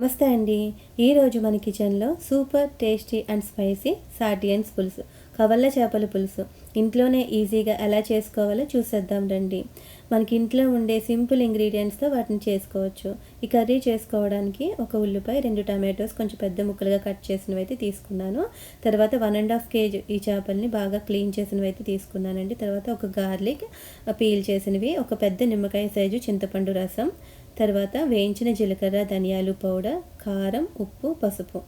నమస్తే అండి. ఈరోజు మన కిచెన్లో సూపర్ టేస్టీ అండ్ స్పైసీ సాటియన్స్ పులుసు, కవళ్ళ చేపల పులుసు ఇంట్లోనే ఈజీగా ఎలా చేసుకోవాలో చూసేద్దాం రండి. మనకి ఇంట్లో ఉండే సింపుల్ ఇంగ్రీడియంట్స్తో వాటిని చేసుకోవచ్చు. ఈ కర్రీ చేసుకోవడానికి ఒక ఉల్లిపాయ, 2 టమాటోస్ కొంచెం పెద్ద ముక్కలుగా కట్ చేసినవి అయితే తీసుకున్నాను. తర్వాత 1.5 kg ఈ చేపల్ని బాగా క్లీన్ చేసినవి అయితే తీసుకున్నానండి. తర్వాత ఒక గార్లిక్ పీల్ చేసినవి, ఒక పెద్ద నిమ్మకాయ సైజు చింతపండు రసం, తర్వాత వేయించిన జీలకర్ర, ధనియాలు పౌడర్, కారం, ఉప్పు, పసుపు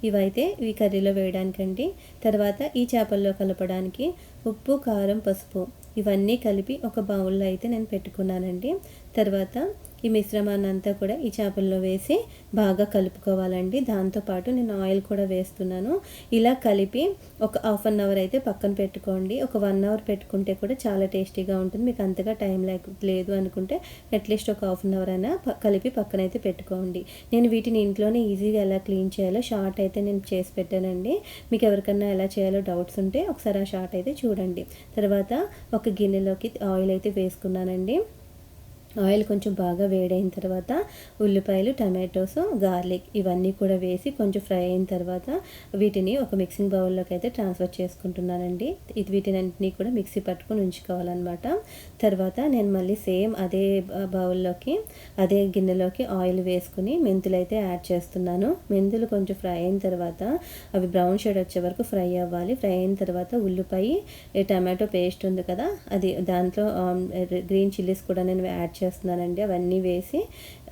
ఇవైతే ఈ కర్రీలో వేయడానికండి. తర్వాత ఈ చేపల్లో కలపడానికి ఉప్పు, కారం, పసుపు ఇవన్నీ కలిపి ఒక బౌల్లో అయితే నేను పెట్టుకున్నానండి. తర్వాత ఈ మిశ్రమాన్ని అంతా కూడా ఈ చేపల్లో వేసి బాగా కలుపుకోవాలండి. దాంతోపాటు నేను ఆయిల్ కూడా వేస్తున్నాను. ఇలా కలిపి ఒక హాఫ్ అన్ అవర్ అయితే పక్కన పెట్టుకోండి. ఒక 1 అవర్ పెట్టుకుంటే కూడా చాలా టేస్టీగా ఉంటుంది. మీకు అంతగా టైం లేదు అనుకుంటే అట్లీస్ట్ ఒక హాఫ్ అన్ అవర్ అయినా కలిపి పక్కన అయితే పెట్టుకోండి. నేను వీటిని ఇంట్లోనే ఈజీగా ఎలా క్లీన్ చేయాలో షార్ట్ అయితే నేను చేసి పెట్టానండి. మీకు ఎవరికన్నా ఎలా చేయాలో డౌట్స్ ఉంటే ఒకసారి ఆ షార్ట్ అయితే చూడండి. తర్వాత ఒక గిన్నెలోకి ఆయిల్ అయితే వేసుకున్నానండి. ఆయిల్ కొంచెం బాగా వేడైన తర్వాత ఉల్లిపాయలు, టమాటోస్, గార్లిక్ ఇవన్నీ కూడా వేసి కొంచెం ఫ్రై అయిన తర్వాత వీటిని ఒక మిక్సింగ్ బౌల్లోకి అయితే ట్రాన్స్ఫర్ చేసుకుంటున్నానండి. వీటినన్నింటినీ కూడా మిక్సీ పట్టుకొని ఉంచుకోవాలన్నమాట. తర్వాత నేను మళ్ళీ సేమ్ అదే బౌల్లోకి, అదే గిన్నెలోకి ఆయిల్ వేసుకుని మెంతులు అయితే యాడ్ చేస్తున్నాను. మెంతులు కొంచెం ఫ్రై అయిన తర్వాత అవి బ్రౌన్ షేడ్ వచ్చే వరకు ఫ్రై అవ్వాలి. ఫ్రై అయిన తర్వాత ఉల్లిపాయ, టమాటో పేస్ట్ ఉంది కదా, అది దాంట్లో గ్రీన్ చిల్లీస్ కూడా నేను యాడ్ చేస్తున్నానండి. అవన్నీ వేసి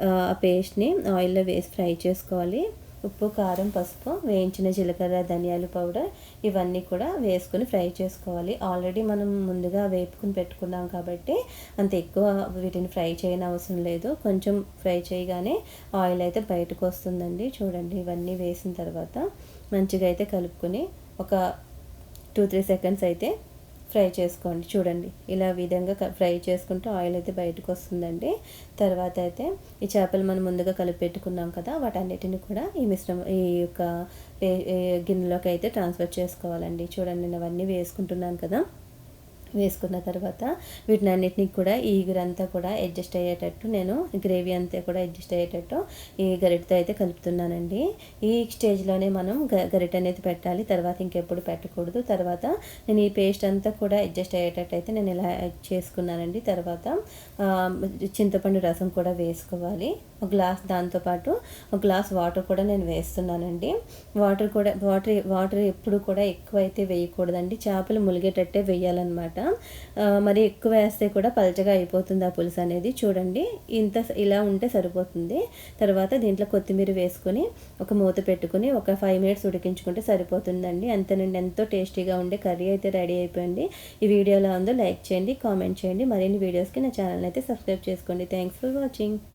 ఆ పేస్ట్ని ఆయిల్లో వేసి ఫ్రై చేసుకోవాలి. ఉప్పు, కారం, పసుపు, వేయించిన జీలకర్ర, ధనియాల పౌడర్ ఇవన్నీ కూడా వేసుకొని ఫ్రై చేసుకోవాలి. ఆల్రెడీ మనం ముందుగా వేపుకుని పెట్టుకున్నాం కాబట్టి అంత ఎక్కువ వీటిని ఫ్రై చేయని అవసరం లేదు. కొంచెం ఫ్రై చేయగానే ఆయిల్ అయితే బయటకు వస్తుందండి. చూడండి, ఇవన్నీ వేసిన తర్వాత మంచిగా అయితే కలుపుకొని ఒక 2-3 సెకండ్స్ అయితే ఫ్రై చేసుకోండి. చూడండి, ఇలా విధంగా ఫ్రై చేసుకుంటూ ఆయిల్ అయితే బయటకు వస్తుందండి. తర్వాత అయితే ఈ చేపలు మనం ముందుగా కలిపి పెట్టుకున్నాం కదా, వాటన్నిటిని కూడా ఈ యొక్క గిన్నెలోకి అయితే ట్రాన్స్ఫర్ చేసుకోవాలండి. చూడండి, నేను అవన్నీ వేసుకుంటున్నాను కదా. వేసుకున్న తర్వాత వీటిని అన్నిటినీ కూడా ఈ ఈగురంతా కూడా అడ్జస్ట్ అయ్యేటట్టు, నేను గ్రేవీ అంతా కూడా అడ్జస్ట్ అయ్యేటట్టు ఈ గరిటతో అయితే కలుపుతున్నానండి. ఈ స్టేజ్లోనే మనం గరిట అనేది పెట్టాలి, తర్వాత ఇంకెప్పుడు పెట్టకూడదు. తర్వాత నేను ఈ పేస్ట్ అంతా కూడా అడ్జస్ట్ అయ్యేటట్టు అయితే నేను ఇలా చేసుకున్నానండి. తర్వాత చింతపండు రసం కూడా వేసుకోవాలి. ఒక గ్లాస్, దాంతోపాటు ఒక గ్లాస్ వాటర్ కూడా నేను వేస్తున్నానండి. వాటర్ ఎప్పుడు కూడా ఎక్కువ అయితే వేయకూడదండి, చేపలు ములిగేటట్టే వేయాలన్నమాట. మరి ఎక్కువ వేస్తే కూడా పలచగా అయిపోతుంది ఆ పులుసు అనేది. చూడండి, ఇలా ఉంటే సరిపోతుంది. తర్వాత దీంట్లో కొత్తిమీర వేసుకొని ఒక మూత పెట్టుకుని ఒక 5 minutes ఉడికించుకుంటే సరిపోతుందండి. అంతేనండి, ఎంతో టేస్టీగా ఉండే కర్రీ అయితే రెడీ అయిపోయింది. ఈ వీడియో ఎలా ఉందో లైక్ చేయండి, కామెంట్ చేయండి. మరిన్ని వీడియోస్కి నా ఛానల్ అయితే సబ్స్క్రైబ్ చేసుకోండి. Thanks for watching.